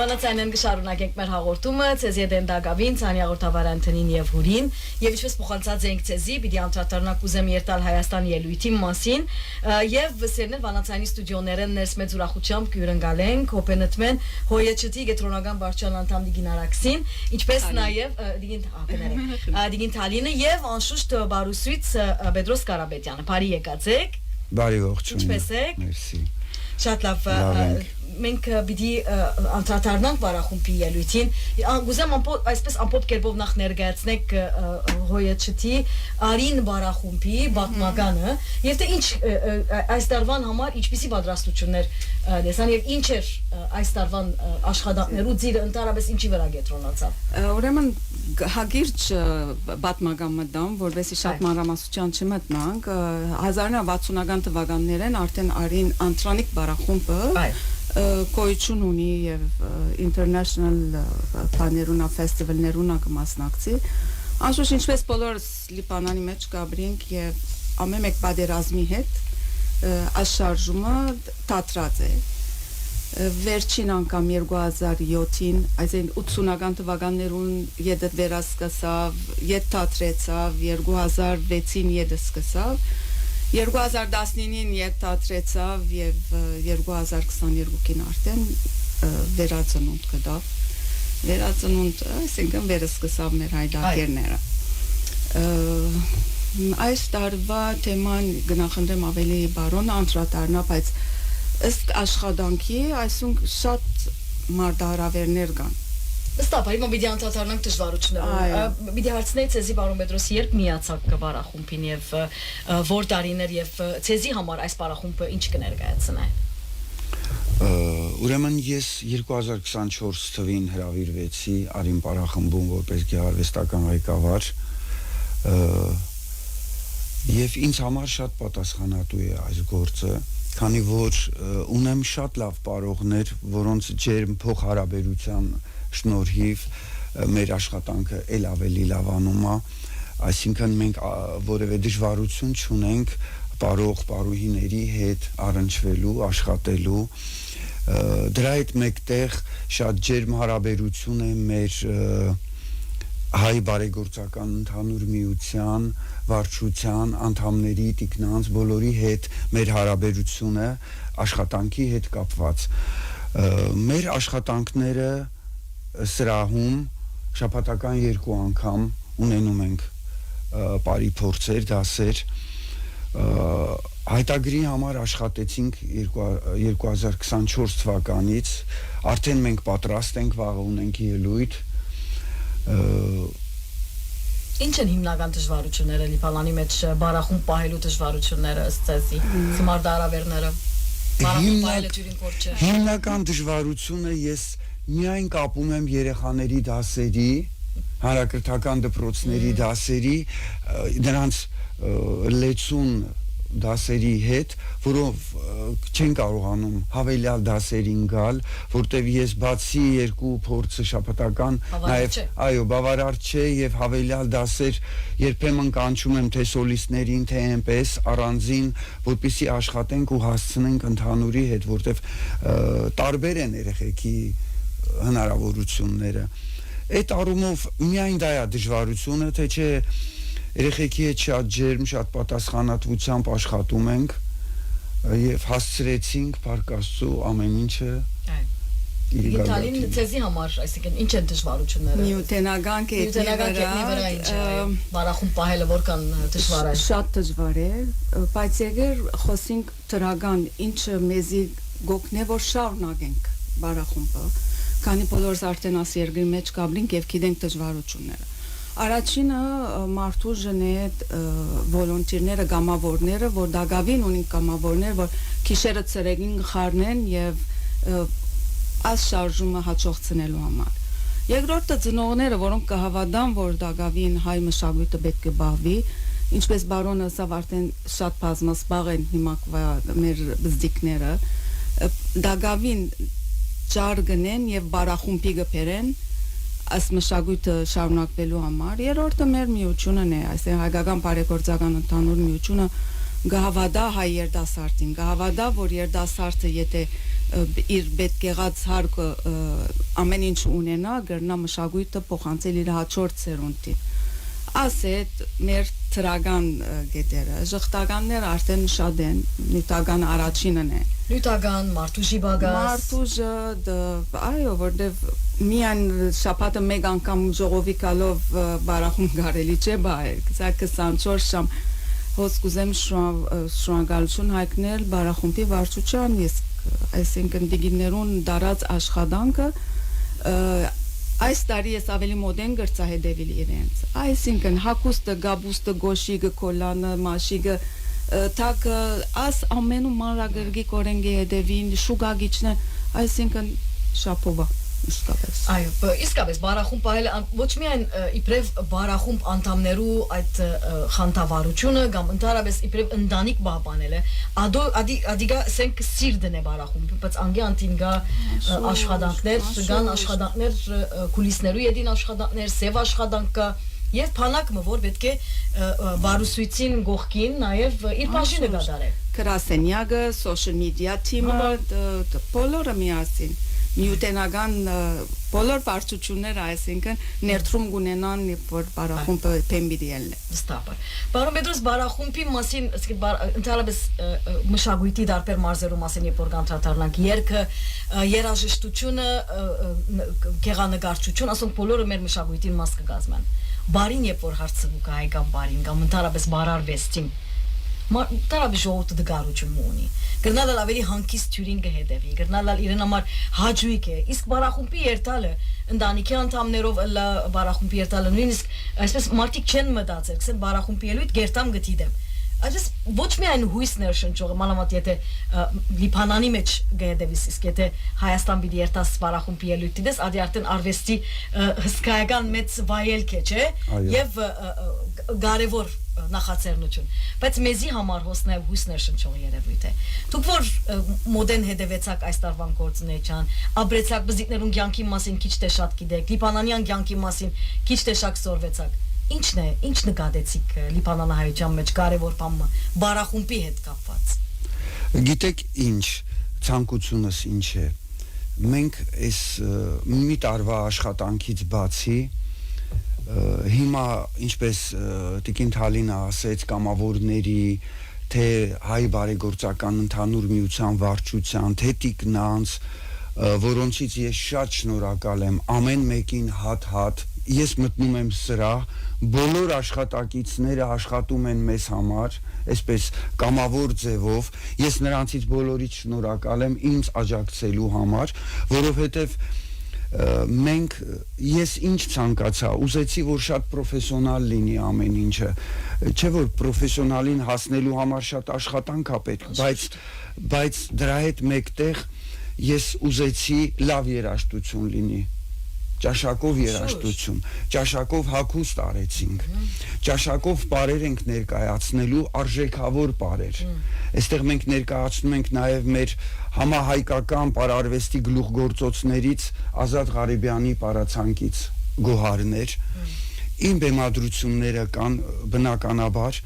Վանացյանեն կշարունակենք մեր հաղորդումը, ցեզի դեն դագավին, ցանի հաղորդավար Անտոնին եւ Հուրին, եւ ինչպես փոխանցած ենք ցեզի, պիտի անդրադառնանք ուզեմ երթալ Հայաստան ելույթի մասին, եւ վսերներ Վանացյանի ստուդիոներեն ներս մեծ ուրախությամբ կհյուրընկալենք հոբենտմեն հոյեչտի գետրոնական վարչության անդամ Դիգին Արաքսին, ինչպես նաեւ Դիգին Թալինը եւ անշուշտ բարուսույց Պետրոս Կարապետյանը, բարի եկացեք։ Բարի ողջույն։ Ինչպես եք։ Մերսի։ Շատ լավ, մենք պիտի անդրադառնանք բարախումբի ելույթին, գուզեմ այսպես ամբողջ կերպով նախ ներկայացնենք հոյեչտի արին բարախումբի պատմականը, եւ թե ինչ այս տարվան համար ինչպիսի պատրաստություններ դեսան եւ ինչ էր այս տարվան աշխատանքներու ծիրը ընդհանրապես ինչի վրա կենտրոնացավ։ Ուրեմն հագիրճ պատմական մտամ, որովհետեւ շատ մանրամասնության չմտնանք, 1960-ական թվականներեն արդեն արին անտրանիկ բարախումբը կոյություն ունի եւ international բաներունա ֆեստիվալներունա կմասնակցի անշուշտ ինչպես բոլորս Լիբանանի մեջ կաբրինք եւ ամեն մեկ պատերազմի հետ աշխարհումը թատրած է վերջին անգամ 2007-ին այսին 80-ական թվականներուն յետը վերասկսավ յետ թատրեցավ 2006-ին յետը սկսավ 2019-ին յետ թատրեցավ եւ 2022-ին արդեն վերածնունդ կդավ վերածնունդ այսինքն վերսկսավ մեր հայդակերները այս տարվա թեման գնահատեմ ավելի բարոն անդրադառնա բայց ըստ աշխատանքի այսուն շատ մարդահրավերներ կան Ստապ, հիմա պիտի անդրադառնանք դժվարություններով։ Պիտի հարցնեի ցեզի պարոն Պետրոս, երբ միացաք բարախումբին եւ որ տարիներ եւ ցեզի համար այս բարախումբը ինչ կներկայացնե։ Ուրեմն ես 2024 թվին հրավիրվեցի արին բարախմբում որպես գեղարվեստական ղեկավար եւ ինձ համար շատ պատասխանատու է այս գործը քանի որ ունեմ շատ լավ բարողներ որոնց ջերմ փոխհարաբերության շնորհիվ մեր աշխատանքը ել ավելի լավանում է այսինքն մենք որևէ դժվարություն չունենք բարուհիների հետ առնչվելու աշխատելու դրա հետ մեկտեղ շատ ջերմ հարաբերություն է մեր հայ բարեգործական ընդհանուր միության վարչության անդամների տիկնանց բոլորի հետ մեր հարաբերությունը աշխատանքի հետ կապված մեր աշխատանքները սրահում շաբաթական 2 անգամ ունենում ենք բարի փորձեր, դասեր հայտագրի համար աշխատեցինք 2024 թվականից արդեն մենք պատրաստ ենք վաղը ունենք ելույթ Ինչ են հիմնական դժվարությունները Լիբանանի մեջ բարախումբ պահելու դժվարությունները ըստ ցեզի մարդահրավերները բարախումբ պահելը ջուրին կորչը Հիմնական դժվարությունը ես միայն կապում եմ երեխաների դասերի, հանրակրթական դպրոցների դասերի, նրանց լեցուն դասերի հետ, որով չեն կարողանում հավելյալ դասերին գալ, որտեվ ես բացի 2 փորձը շաբաթական, նաև այո, բավարար չէ եւ հավելյալ դասեր երբեմն կանչում եմ թե սոլիստներին, թե այնպես առանձին, որպեսզի աշխատենք ու հասցնենք ընդհանուրի հետ, որտեվ տարբեր են երեխեքի հնարավորությունները այդ առումով միայն դա է դժվարությունը թե չէ երեխեքի հետ շատ ջերմ շատ պատասխանատվությամբ աշխատում ենք եւ հասցրեցինք Փառք Աստծո ամեն ինչը Իտալին ցեզի համար այսինքն ինչ են դժվարությունները նյութենական կետնի վրա ինչ բարախումբ պահելը որքան դժվար է շատ դժվար է բայց եկեր խոսենք դրական ինչը մեզի գոքնե որ շարունակենք բարախումբը քանի բոլորս արդեն աս երկրի մեջ կաբրինք եւ գիտենք դժվարությունները Առաջինը մարդուժն է վոլոնտիրները գամավորները որ դագավին ունին գամավորներ որ քիշերը ծրեգին խառնեն եւ այս շարժումը հաջողցնելու համար երկրորդը ծնողները որոնք կհավատան որ դագավին հայ մշակույթը պետք է բաղվի ինչպես բարոնը ասավ արդեն շատ բազմասպաղ են հիմա մեր բզդիկները դագավին ջարգնեն եւ բարախումբի գբերեն այս մշակույթը շարունակվելու համար երրորդը մեր միությունն է այսինքն հայկական բարեգործական ընդհանուր միությունը գահավադա հայ երդասարտին գահավադա որ երդասարտը եթե իր պետք եղած հարկը ամեն ինչ ունենա, գրնա մշակույթը փոխանցել իր հաջորդ սերունդին։ Ասետ մեր թրագան գետերը, ժխտականներ արդեն շատ են, նյութական առաջինն է։ Նյութական, մարտուժի բագաս։ Մարտուժը, այո, որտեվ միայն շաբաթը մեկ անգամ ժողովի կալով բարախում գարելի չէ, բայ, սա 24 ժամ հոս կուզեմ շնորհակալություն հայտնել բարախումբի վարչության, այսինքն դիգիներուն դարած աշխատանքը այս տարի ես ավելի մոդեն գրծա հետևիլ իրենց, այսինքն հակուստը, գաբուստը, գոշիգը, կոլանը, մաշիգը, թակը, աս ամենու մանրագրգի կորենգի հետևին, շուգագիչնը, այսինքն շապովա, իսկապես։ Այո, իսկապես բարախումբ պահել ոչ միայն իբրև բարախումբ անդամներու այդ խանդավառությունը կամ ընդհանրապես իբրև ընտանիք պահպանել է, ադիգա սենք սիրդն է բարախումբ, բայց անգի անտինգա աշխատանքներ, կան աշխատանքներ կուլիսներու յետին աշխատանքներ, սև աշխատանք կա եւ փանակը որ պետք է բարուսույցին գողքին նաեւ իր բաժինը գդարե։ Գրասենյակը, social media թիմը, բոլորը միասին նյութենական բոլոր վարչությունները, այսինքն ներդրում կունենան, որ բարախումբը փեմբիդի ելնե։ Վստահաբար։ Պարոն Պետրոս, բարախումբի մասին, ընդհանրապես մշակույթի դարբեր մարզերու մասին երբ որ անդրադառնանք, երգը, երաժշտությունը, գեղանկարչություն, ասենք բոլորը մեր մշակույթի մաս կկազմեն։ Բարին երբ որ հարցը կա հայկական բարին կամ ընդհանրապես բարարվեստին տարաբի ժողովուրդը դգարություն ունի։ Գրնալալ ավելի հանգիստ թյուրին կհետևի, գրնալալ իրեն համար հաջույք է, իսկ բարախումբի երթալը ընտանիքի անդամներով բարախումբի երթալը նույնիսկ այսպես մարդիկ չեն մտածել, ասեն բարախումբի ելույթ գերտամ գտիդեմ։ Այս ոչ միայն հույսներ շնչողը, մանավանդ եթե Լիբանանի մեջ գեդևիս, իսկ եթե Հայաստան պիտի երթաս բարախումբի ելույթի դես, ադի արդեն արվեստի հսկայական մեծ վայելք է, չէ՞, եւ կարևոր նախաձեռնություն, բայց մեզի համար հոսնայ հույսներ շնչող երևույթ է։ Դուք որ մոդեն հետևեցաք այս տարվան գործունեության, ապրեցաք բզիկներուն կյանքի մասին քիչ թե շատ գիտեք, Լիբանանյան կյանքի մասին քիչ թե շատ սորվեցաք։ Ինչն է, ինչ նկատեցիք Լիբանանահայության մեջ կարևոր բանը բարախումբի հետ կապված։ Գիտեք ինչ, ցանկությունս ինչ է։ Մենք այս մի տարվա աշխատանքից բացի հիմա ինչպես Տիկին Թալինը ասեց կամավորների թե հայ բարեգործական ընդհանուր միության վարչության թե տիկնանց որոնցից ես շատ շնորհակալ եմ ամեն մեկին հատ ես մտնում եմ սրահ բոլոր աշխատակիցները աշխատում են մեզ համար այսպես կամավոր ձևով ես նրանցից բոլորից շնորհակալ եմ ինձ աջակցելու համար որովհետև մենք ես ինչ ցանկացա ուզեցի որ շատ պրոֆեսիոնալ լինի ամեն ինչը չէ որ պրոֆեսիոնալին հասնելու համար շատ աշխատանք է պետք բայց դրա հետ մեկտեղ ես ուզեցի լավ երաժշտություն լինի ճաշակով երաժշտություն ճաշակով հագուստ արեցինք ճաշակով պարեր ենք ներկայացնելու արժեքավոր պարեր այստեղ մենք ներկայացնում ենք նաև մեր համահայկական պարարվեստի գլուխգործոցներից Ազատ Ղարիբյանի պարացանկից գոհարներ իմ բեմադրությունները կան բնականաբար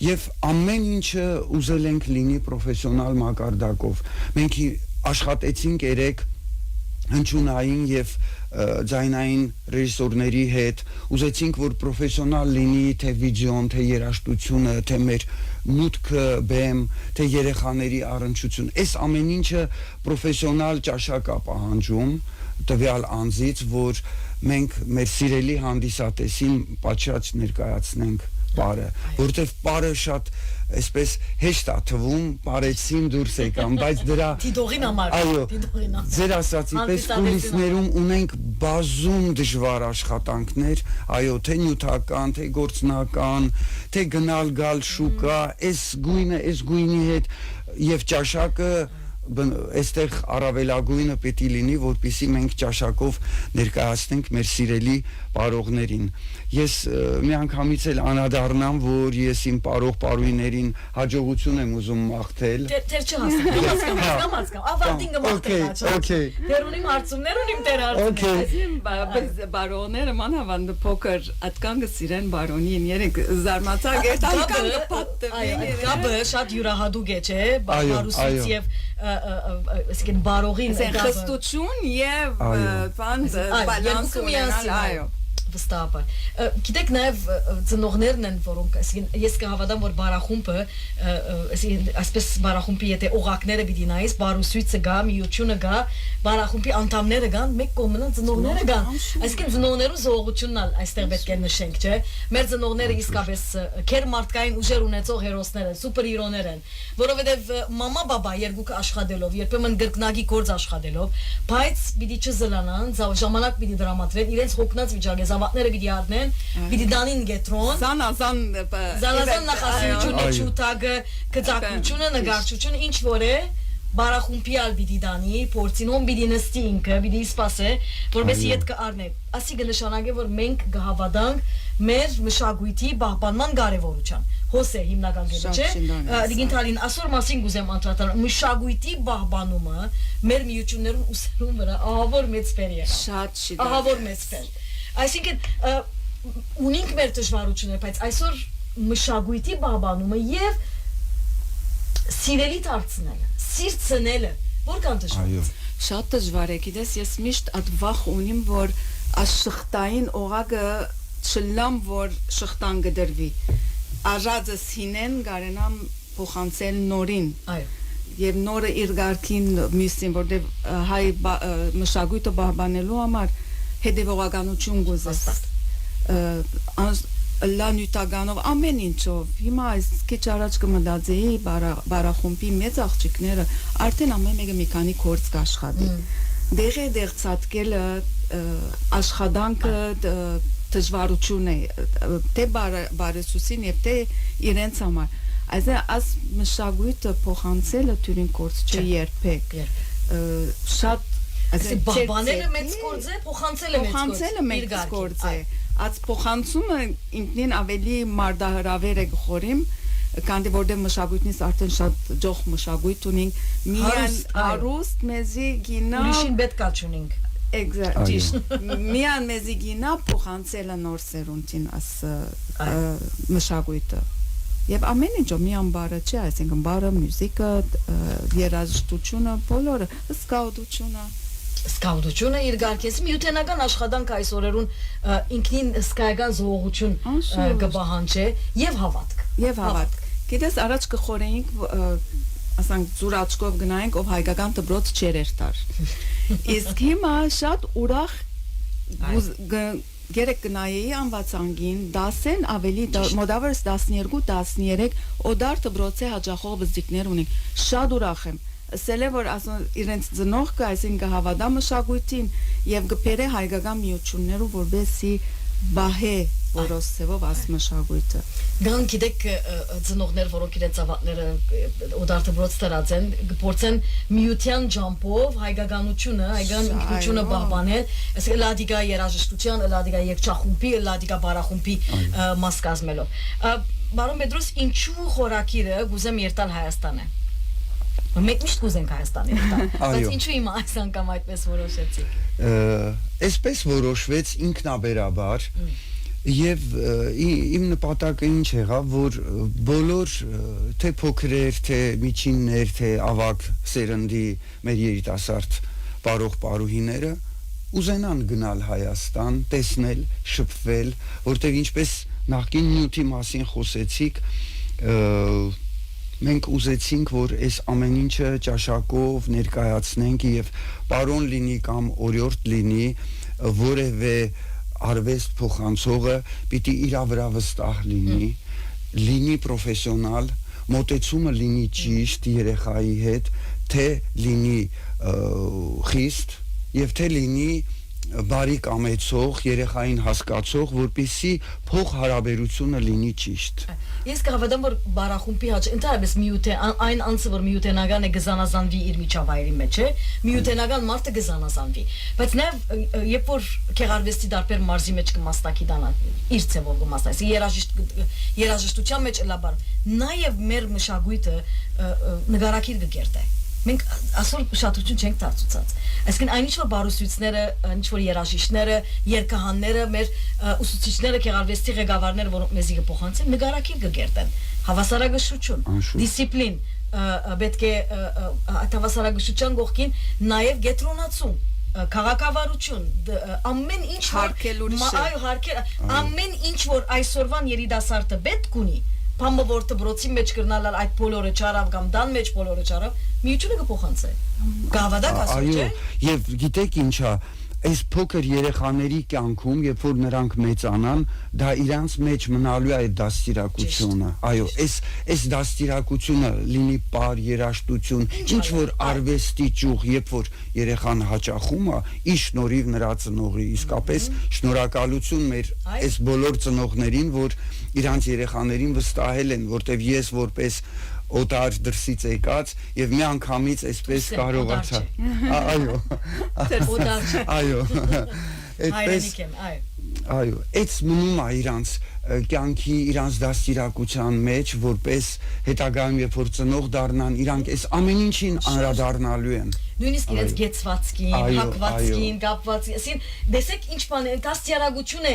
եւ ամեն ինչը ուզել ենք լինի պրոֆեսիոնալ մակարդակով մենք աշխատեցինք երեք հնչյունային եւ ձայնային ռեժիսորների հետ ուզեցինք որ պրոֆեսիոնալ լինի թե վիդեոն թե երաժշտությունը թե մեր մուտքը բեմ թե երեխաների առնչություն այս ամեն ինչը պրոֆեսիոնալ ճաշակ է պահանջում տվյալ անձից որ մենք մեր սիրելի հանդիսատեսին պատշաճ ներկայացնենք պարը որտեվ պարը շատ այսպես հեշտ է թվում պարեցին դուրս եկան բայց դրա դիդողին համար այո ձեր ասացի պես կուլիսներում ունենք բազում դժվար աշխատանքներ այո թե նյութական թե գործնական թե գնալ գալ շուկա այս գույնի հետ եւ ճաշակը այստեղ առավելագույնը պետք է լինի որպեսզի մենք ճաշակով ներկայացնենք մեր սիրելի պարողներին ես մի անգամից էլ անադառնամ որ ես իմ պարող-պարույներին հաջողություն եմ ուզում մաղթել դեր չհասկամ ավարտին կմաղթել դեր ունիմ հարցումներ ունիմ դեր հարցումներ բարոնները մանավանդ փոքր atkan գսիրեն բարոնին երեք զարմացակ այդ atkan կպատվի կապը շատ յուրահատուկ է չէ բարուսից եւ այսինքն բարողին խստություն եւ բան բալանս ունենալ, այո վստահաբար գիտեք նաև ծնողներն են որոնք այսինքն ես կհավատամ որ բարախումբը այսպես բարախումբի եթե օղակները պիտի նայես բարուսույցը գա միությունը գա բարախումբի անդամները կան մեկ կողմն ծնողները կան այսինքն ծնողներու զողությունն ալ այստեղ պետք է նշենք չէ մեր ծնողները իսկապես քեր մարդկային ուժեր ունեցող հերոսներ են սուպերհերոներ են որովհետև մամա բաբա երկուքը աշխատելով երբեմն գրկնագի գործ աշխատելով բայց պիտի չզլանան ժամանակ պիտի դրամատրեն իրենց հոգնած վիճակը զավակները պիտի առնեն պիտի դանին գետրոն զանազան նախասիրությունը ճուտագը կծակությունը նգարչությունը ինչ որ է բարախումբիալ պիտի դանի փորձին պիտի նստի ինքը պիտի սպասե որովհետեւ իդ կառնե ասի կնշանակե որ մենք կհավատանք մեր մշակույթի պահպանման կարևորության հոսե հիմնական կետը չէ դիգիտալին ասոր մասին գուզեմ անդրադառնալ մշակույթի պահպանումը մեր միություններուն ուսերուն վրա ահավոր մեծ բեր է շատ շիտ ահավոր մեծ բեր այսինքն ունենք մեր դժվարությունները բայց այսօր մշակույթի պահպանումը եւ սիրելի դարձնելը սիրտ ցնելը որքան դժվար շատ դժվար է գիտես ես միշտ այդ վախ ունիմ որ աշխտային օղակը չլամ որ շղթան գդրվի արածը սինեն գարենամ փոխանցել նորին այո եւ նորը իր գարքին մյուսին որտեվ հայ մշակույթը պահպանելու համար հետևողականություն գուզես լանյութականով ամեն ինչով հիմա այս քիչ առաջ կմտածեի բարախումբի մեծ աղջիկները արդեն ամեն մեկը մի քանի կորց կաշխատի դեղ ցածկելը աշխատանքը դժվարություն է թե բարեսուսին եւ թե իրենց համար այս մշակույթը փոխանցելը թյուրին կորց չէ երբեք շատ բաբաները մեծ կորձ է փոխանցելը մեծ կորձ է Ած փոխանցումը ինքնին ավելի մարդահրավեր է գխորիմ քանի որտեղ մշակույթնից արդեն շատ ջող մշակույթ ունենք միան արուստ մեզի գինա ուրիշին պետք է չունենք exact միան մեզի գինա փոխանցելը նոր սերունդին աս մշակույթը եւ ամեն ինչը միան բարը չէ այսինքն բարը մյուզիկը երաժշտությունը բոլորը սկաուտությունը իր գարկես միութենական աշխատանք այս օրերուն ինքնին հսկայական զողություն կպահանջի եւ հավատք գիտես առաջ կխորեինք ասենք ծուրաչկով գնայինք ով հայկական դպրոց չեր տար իսկ հիմա շատ ուրախ Գերեք գնայեի անվացանգին դասեն ավելի մոդավերս 12-13 օդար դպրոցի հաջախող բզդիկներ ունենք շատ ուրախ եմ Սելե որ ասում իրենց ծնողքը այսինքն հավատա մշակույթին եւ գբերե հայկական միություններով որբեսի բահե որոսեվով աս մշակույթը Գան գիտեք ծնողներ որոնք իրենց ավատները օդարտբրոց տարածեն գործեն միության ջամփով հայկականությունը հայկական ինքնությունը պահպանել այսինքն լադիգա երաժշտության լադիգա երկչախումբի լադիգա բարախումբի մաս կազմելով Բարոն Պետրոս ինչու խորակիրը գուզեմ երթալ Հայաստանը Մենք միշտ կուզենք Հայաստանի բայց ինչու հիմա այս անգամ այդպես որոշեցիք Այսպես որոշվեց ինքնաբերաբար եւ իմ նպատակը ինչ եղավ որ բոլոր թե փոքրեր թե միջիններ թե ավագ սերնդի մեր երիտասարդ բարող պարուհիները ուզենան գնալ Հայաստան տեսնել շփվել որտեղ ինչպես նախկին նյութի մասին խոսեցիք Մենք ուզեցինք, որ այս ամեն ինչը ճաշակով ներկայացնենք եւ պարոն լինի կամ օրիորդ լինի, որևէ արվեստ փոխանցողը պիտի իր վրա վստահ լինի պրոֆեսիոնալ, մոտեցումը լինի ճիշտ երեխայի հետ, թե լինի խիստ եւ թե լինի բարի կամեցող, երեխային հասկացող, որպեսզի փող հարաբերությունը լինի ճիշտ։ Ես կհավատամ, որ բարախումբի հաճ ընդհանրապես այն անձը, որ միութենական է գզանազանվի իր միջավայրի մեջ, է, միութենական մարդը գզանազանվի։ Բայց նաև երբ որ քեղարվեստի դարբեր մարզի մեջ կմասնակի դանա, իր ցևով կմասնակի, երաժշտության մեջ լաբար, նաև մեր մշակույթը նկարակիր կգերտե։ Մենք ասոր ուշադրություն չենք դարձուցած։ Այսինքն այնինչ որ բարուսույցները, այնինչ որ երաժիշտները, երգահանները, մեր ուսուցիչները, քեղարվեստի ղեկավարները, որոնք մեզի կփոխանցեն, նկարակիր կգերտեն, հավասարակշռություն, դիսցիպլին, պետք է հավասարակշռության կողքին նաև գետրոնացում քաղաքավարություն ամեն ինչ ամեն ինչ որ այսօրվան երիտասարդը պետք ունի բամը որ դբրոցի մեջ կրնալ այդ բոլորը չարավ կամ դան մեջ բոլորը չարավ միությունը կփոխանցի գավադակ ասում չէ եւ գիտեք ինչա այս փոքր երեխաների կյանքում, երբ որ նրանք մեծանան, դա իրանց մեջ մնալու է այդ դաստիարակությունը։ Այո, այս դաստիարակությունը լինի պար երաժշտություն, ինչ որ արվեստի ճյուղ, երբ որ երեխան հաճախում է, ի շնորհիվ նրա ծնողի, իսկապես շնորհակալություն մեր այս բոլոր ծնողներին, որ իրանց երեխաներին վստահել են, որտեվ ես որպես օտար դրսից եկած եւ մի անգամից այսպես կարողացա այո այո այդպես այո այս մնում է իրանց կյանքի իրանց դաստիարակության մեջ որպես հետագայում երբ որ ծնող դառնան իրանք այս ամեն ինչին անդրադառնալու են նույնիսկ իրենց գեցվածքին, հակվածքին, կապվածքին, ասին դեսեք ինչ բան է, դաստիարակություն է։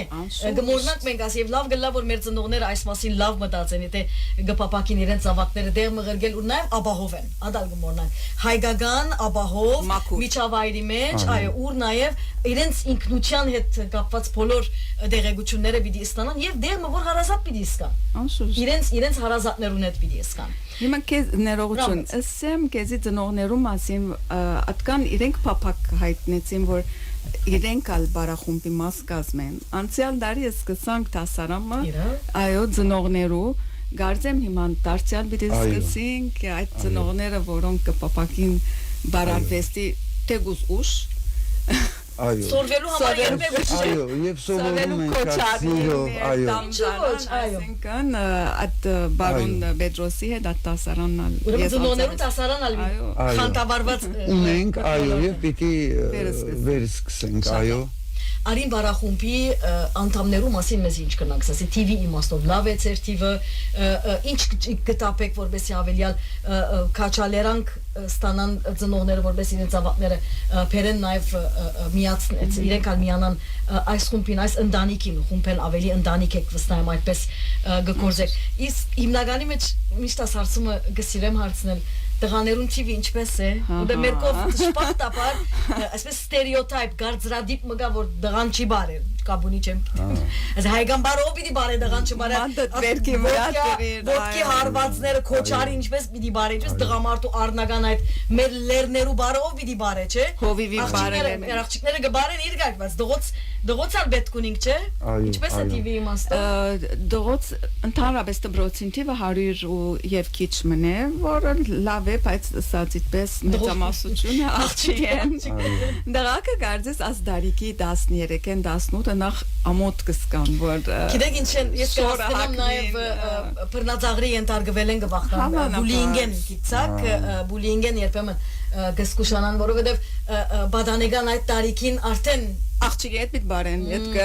Գմորնանք մենք ասի եւ լավ գլա որ մեր ծնողները այս մասին լավ մտածեն, եթե գպապակին իրենց ավակները դեղ մղրգել ու նաեւ աբահով են։ Ադալ գմորնանք։ Հայկական աբահով միջավայրի մեջ, այո, ուր նաեւ իրենց ինքնության հետ կապված բոլոր դեղեցությունները պիտի ստանան եւ դեղը որ հարազատ պիտի սկան։ Իրենց հարազատներուն հետ պիտի սկան։ Հիմա քեզ ներողություն, ասեմ քեզի ծնողներու մասին ատկան իրենք փափակ հայտնեցին որ իրենք ալ բարախումբի մաս կազմեն անցյալ դարի սկսանք դասարանը այո ծնողներու գարձեմ հիմա դարձյալ պիտի սկսենք այդ ծնողները որոնք կփափակին բարարվեստի թեգուս ուշ այո սորվելու համար այո եւ սովորում ենք այո այսինքն այդ բարոն Պետրոսի հետ դասարանալ ես ծնողներու դասարանալ խանտավարված ունենք այո եւ պիտի վերսկսենք այո Արին բարախումբի անդամներու մասին մեզ ինչ կնանք, ասի TV իմաստով լավ է ծեր TV-ը, ինչ գտապեք որպեսի ավելյալ քաչալերանք ստանան ծնողները որպես իրենց ավակները բերեն նաև միացնեց, իրենք ալ միանան այս խումբին, այս ընտանիքին, խումբեն ավելի ընտանիք եք վստահեմ այդպես գկորզեք։ Իսկ հիմնականի մեջ միշտ աս հարցումը գսիրեմ հարցնել տղաներուն TV ինչպես է ու մեր կով շփախտապար այսպես ստերեոտայպ գարձրադիպ մգա որ դղան չի բարել կաբունի չեմ այս հայկական բարով պիտի բարե դղան չբարե ոտքի հարվածները քոչարի ինչպես պիտի բարե ինչպես դղամարտու առնական այդ մեր լերներու բարով պիտի բարե չէ հովիվի բարելեն աղջիկները գբարեն իր գայված դղոցալ պետք ունինք չէ ինչպես է TV իմաստը դղոց ընդհանրապես դբրոցին TV 100 եւ քիչ մնե որը լավ է բայց սածիտպես մեծամասնությունը աղջիկ են դղակը գարձես աս դարիքի 13-ին 18 նախ ամոթ կսկան որ գիտեք ինչ են ես կհասկանամ նաև բռնածաղրի ենթարկվել են գվախտան բուլինգեն գիտակ բուլինգեն երբեմն գսկուշանան որովհետև բադանեգան այդ տարիքին արդեն աղջիկի հետ պիտի բարեն յետքը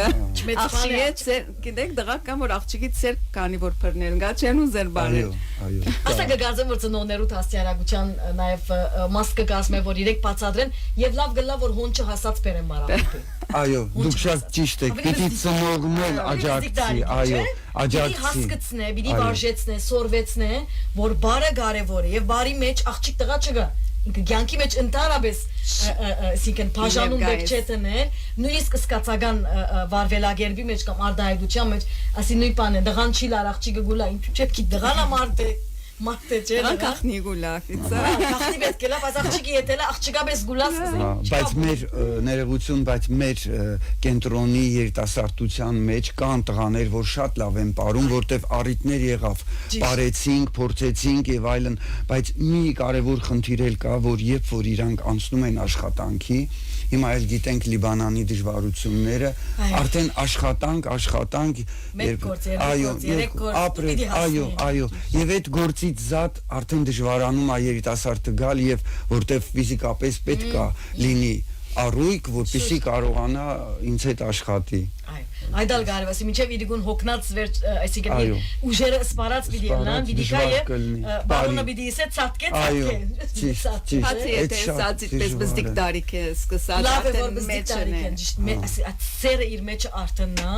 աղջիկի գիտեք դղակ կամ որ աղջիկի ծեր կանի որ բռնել գա չեն ուզեր բարել այո ասա կգարձեմ որ ծնողներու դաստիարակության նաև մաս կգազմե որ իրենք բացադրեն եւ լավ գլա որ հոնչը հասած բերեն բարախումբի այո դուք շատ ճիշտ եք պիտի ծնողներ աջակցի այո աջակցի հասկացնե պիտի վարժեցնե սորվեցնե որ բարը կարևոր է եւ բարի մեջ աղջիկ տղա չգա Գյանքի մեջ ընդհանրապես այսինքն բաժանում բեք չտնել նույնիսկ սկացական վարվելագերբի մեջ կամ արդահայտության մեջ ասի նույն բանը դղան չի լար աղջիկը գուլա ինչ չեպքի դղանա մարտե չէ գախնի գուլա գախնի պետք է լավ բայց աղջիկի հետելա աղջիկա պես գուլաս բայց մեր ներողություն բայց մեր կենտրոնի երիտասարդության մեջ կան տղաներ որ շատ լավ են ապարում որտեվ առիթներ եղավ ապարեցինք փորձեցինք եւ այլն բայց մի կարեւոր խնդիր էլ կա որ երբ որ իրանք անցնում են աշխատանքի հիմա էլ գիտենք Լիբանանի դժվարությունները արդեն աշխատանք այո եւ այդ գործից զատ արդեն դժվարանում է երիտասարդը գալ եւ որտեվ ֆիզիկապես պետք է լինի առույգ որպեսզի կարողանա ինձ հետ աշխատի Այդալ գարվասի միջև իրգուն հոգնած վերջ այսինքն ուժերը սպարած պիտի լան պիտի կայե բարոնը պիտի իսե ցածկե ցածկե Հացի եթե սածից պես բստիկ տարիք է սկսած արդեն մեջն է սերը իր մեջ արդեննա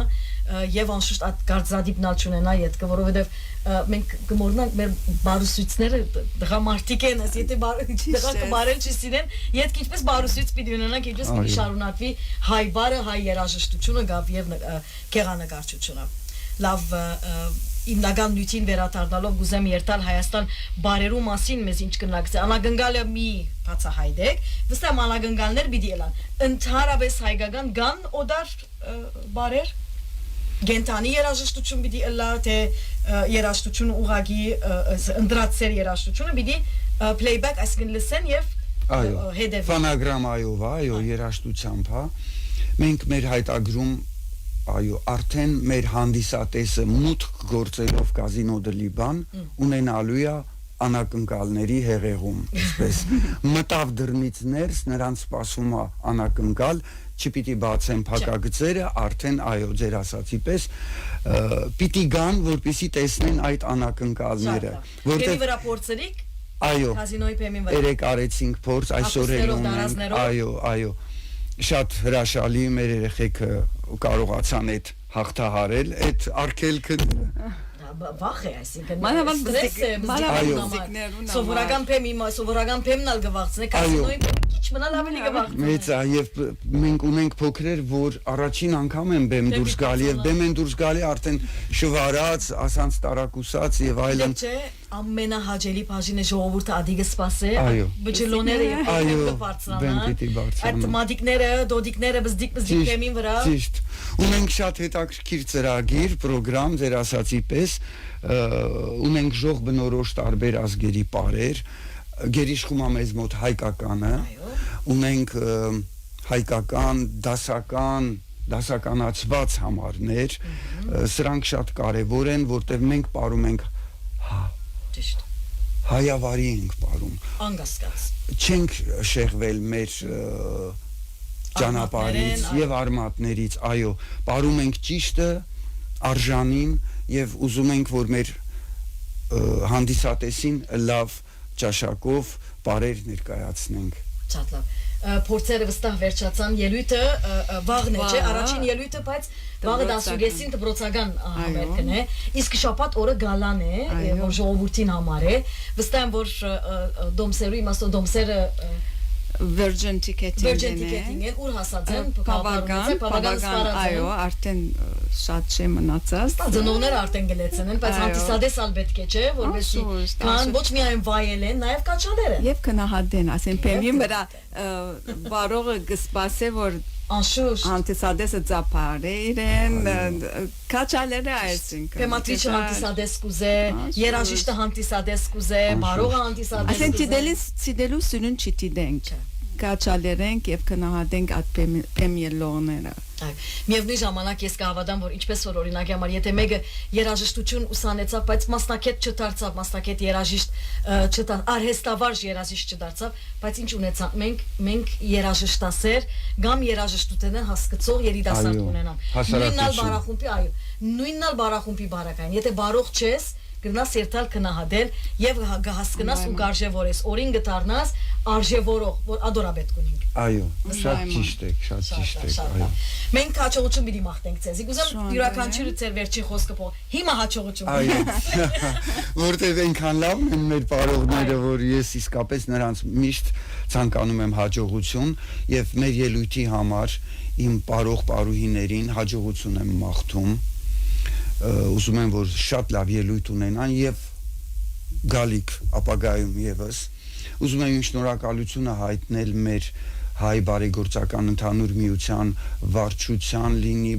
եւ անշուշտ այդ գարձադիպնալ չունենա յետքը որովհետեւ մենք գմորնանք մեր բարուսույցները դղամարտիկ են ասի եթե դղա կբարել չսինեն յետք ինչպես բարուսույց պիտի ունենանք ինչպես պիտի շարունակվի հայ բարը հայ երաժշտությունը գավ եւ գեղանկարչությունը լավ Իննական նյութին վերադառնալով գուզեմ երթալ Հայաստան բարերու մասին մեզ ինչ կնագծե անագնգալը մի բացահայտեք վստահ անագնգալներ պիտի ելան ընդհանրապես հայկական գան օդար բարեր Գենտանի երաժշտություն պիտի ըլլա թե երաժշտություն ուղագի ընդրացեր երաժշտությունը պիտի playback այսինքն լսեն եւ հետեւեն ֆոնոգրամայով այո երաժշտությամբ հա մենք մեր հայտագրում այո արդեն մեր հանդիսատեսը մուտք գործելով կազինո դլիբան ունենալու է անակնկալների հեղեղում այսպես մտավ դռնից ներս նրանց սպասում է անակնկալ չպիտի բացեն փակագծերը արդեն այո ձեր ասացի պես պիտի գան որպեսի տեսնեն այդ անակնկալները որտեղ վրա փորձերիկ այո կազինոյի փեմին վրա երեք արեցինք փորձ այսօր էլ ունենք այո շատ հրաշալի մեր երեխեքը կարողացան այդ հաղթահարել այդ արգելքը վախ է այսինքն սովորական փեմն ալ գվաղցնե կազինոյի քիչ մնալ ավելի գվաղցնե մեծ է եւ մենք ունենք փոքրեր որ առաջին անգամ են բեմ դուրս գալի եւ բեմ են դուրս գալի արդեն շվարած ասանց տարակուսած եւ այլն չէ ամենահաճելի բաժինը ժողովուրդը ադիգը սպասե բջլոները եւ բարձրանան այդ մադիկները դոդիկները բզդիկ փեմին վրա ճիշտ ունենք շատ հետաքրքիր ծրագիր պրոգրամ ձեր ասացի պես ունենք ժող բնորոշ տարբեր ազգերի պարեր գերիշխում մեզ մոտ հայկականը ունենք հայկական դասականացված համարներ սրանք շատ կարևոր են որտեղ մենք ապրում ենք ճիշտ հայավարի ենք ապրում անգասկած չենք շեղվել մեր ճանապարհից եւ արմատներից այո ապրում ենք ճիշտը արժանին եւ ուզում ենք որ մեր հանդիսատեսին լավ ճաշակով բարեր ներկայացնենք շատ լավ փորձերը վստահ վերջացան ելույթը վաղն է չէ առաջին ելույթը բայց վաղը դասուգեսին դպրոցական համերգն է իսկ շաբաթ օրը գալան է որ ժողովրդին համար է վստահ եմ որ դոմսերու իմաստո դոմսերը Virgin ticketing են ուր հասած են բավական այո արդեն շատ չէ մնացած ծնողները արդեն գլեցեն են բայց հանդիսադես ալ պետք է չէ որովհետեւ կան ոչ միայն վայելեն նաեւ կաչաները եւ կնահատեն ասեն փեմին վրա բարողը գսպասե որ անշուշտ հանդիսադեսը ծափարե իրեն կաչալերը այսինքն թեմատիչը հանդիսադես կուզե երաժիշտը հանդիսադես կուզե բարողը հանդիսադես ասեն ցիդելու սյունն չտիդենք կաչալերենք եւ կնահատենք այդ փեմ ելողները Միևնույն ժամանակ ես կհավատամ որ ինչպես որ օրինակի համար եթե մեկը երաժշտություն ուսանեցավ բայց մասնակետ չդարձավ մասնակետ երաժիշտ արհեստավարժ երաժիշտ չդարձավ բայց ինչ ունեցանք մենք երաժշտասեր կամ երաժշտութենը հասկացող երիտասարդ ունենանք նույնն ալ բարախումբի բարակային եթե բարող չես գնաս երթալ կնահատել եւ հասկանաս ու կարժեվորես օրին գտարնաս արժեվորող որ ադորաբետ կունենք այո շատ ճիշտ է շատ ճիշտ է այո մենք հաջողություն պիտի մաղթենք ձեզ գուզեմ յուրաքանչյուրը ձեր վերջին խոսքը փոխ հիմա հաջողություն այո որտեղ այնքան լավ են մեր բարողները որ ես իսկապես նրանց միշտ ցանկանում եմ հաջողություն եւ մեր ելույթի համար իմ բարող բարուհիներին հաջողություն եմ մաղթում ուզում եմ որ շատ լավ ելույթ ունենան եւ գալիք ապագայում եւս ուզում եմ շնորհակալությունը հայտնել մեր հայ բարեգործական ընդհանուր միության վարչության լինի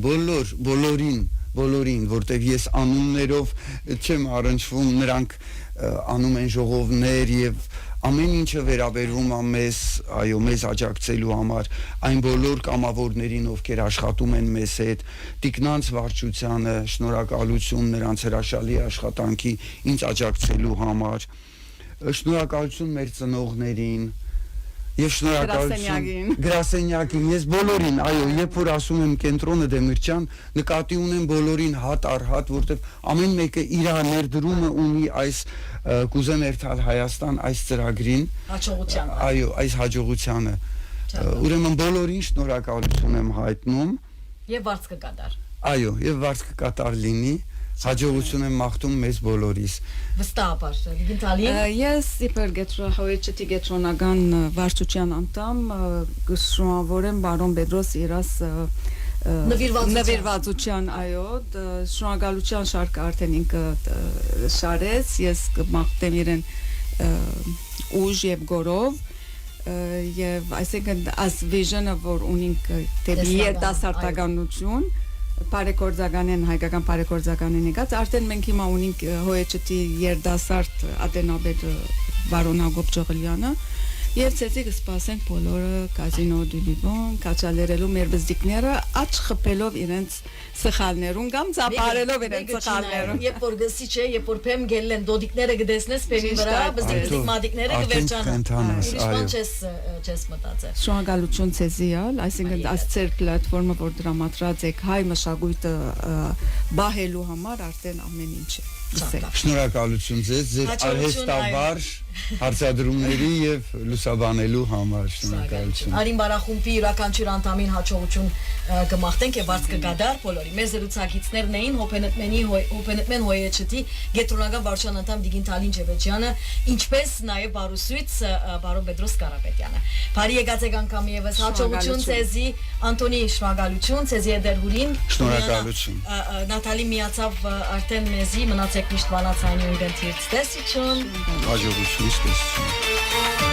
բոլորին որտեղ ես անուններով չեմ առնչվում նրանք անում են ժողովներ եւ ամեն ինչը վերաբերվում է մեզ այո մեզ աջակցելու համար այն բոլոր կամավորներին ովքեր աշխատում են մեզ հետ տիկնանց վարչությանը շնորհակալություն նրանց հրաշալի աշխատանքի ինձ աջակցելու համար շնորհակալություն մեր ծնողներին Եվ շնորհակալություն գրասենյակին, ես բոլորին, այո, երբ որ ասում եմ կենտրոնը Դեմիրճան, նկատի ունեմ բոլորին հատ առ հատ, որտեղ ամեն մեկը իր ներդրումը ունի այս կուզեմ երթալ Հայաստան այս ծրագրին, հաջողության։ այո, այս հաջողությանը։ Ուրեմն բոլորին շնորհակալություն եմ հայտնում։ Եվ վարձ կկատար։ Այո, եւ վարձ կկատար լինի։ Հաջողություն եմ մաղթում մեզ բոլորիս։ Վստահաբար, Գինտալին։ Ես իբր հոյեչտի գետրոնական վարչության անդամ կշնորհավորեմ բարոն Պետրոս իրաս նվիրվածության, այո, շնորհակալության շարքը արդեն ինքը շարեց, ես կմաղթեմ իրեն ուժ եւ գորով եւ այսինքն as vision-ը որ ունենք դեպի երիտասարդականություն բարեգործականեն հայկական բարեգործականեն եկած արդեն մենք հիմա ունենք հոյեչտի երդասարդ ադենաբեդ բարոն Հակոբ Ջողլյանը եւ ցեցի կսպասենք բոլորը կազինո դուլիբոն կաչալերելու մեր բզդիկները աչ խփելով իրենց սխալներուն կամ ծապարելով իրենց սխալներուն երբ որ գսի չէ երբ որ փեմ գելեն դոդիկները գտեսնես փեմի վրա բզդիկ մադիկները կվերջանան ուրիշ չես մտածել շնորհակալություն ցեզիալ այսինքն ասցեր պլատֆորմը որ դրամատրած եք հայ մշակույթը բահելու համար արդեն ամեն ինչ է Շնորհակալություն ձեր արհեստավար հարցադրումների եւ լուսաբանելու համար շնորհակալություն։ Արին բարախումբի յուրաքանչյուր անդամին հաջողություն կմաղթենք եւ վարձ կգադար բոլորի։ Մեր զրուցակիցներն էին Հոպենետմեն հոյեչտի գետրոնական վարչության անդամ Դիգինտալին Ջևեջյանը, ինչպես նաեւ բարուսույց բարոն Պետրոս Կարապետյանը։ Բարի եկած եք անգամ եւս հաջողություն ցեզի Անտոնի շնորհակալություն ցեզի Էդերհուրին։ Շնորհակալություն։ Նատալի միացավ արդեն մեզի մնացեք միշտ բանացային ու գնթիրց տեսիչուն։ Հաջողություն ստեսություն։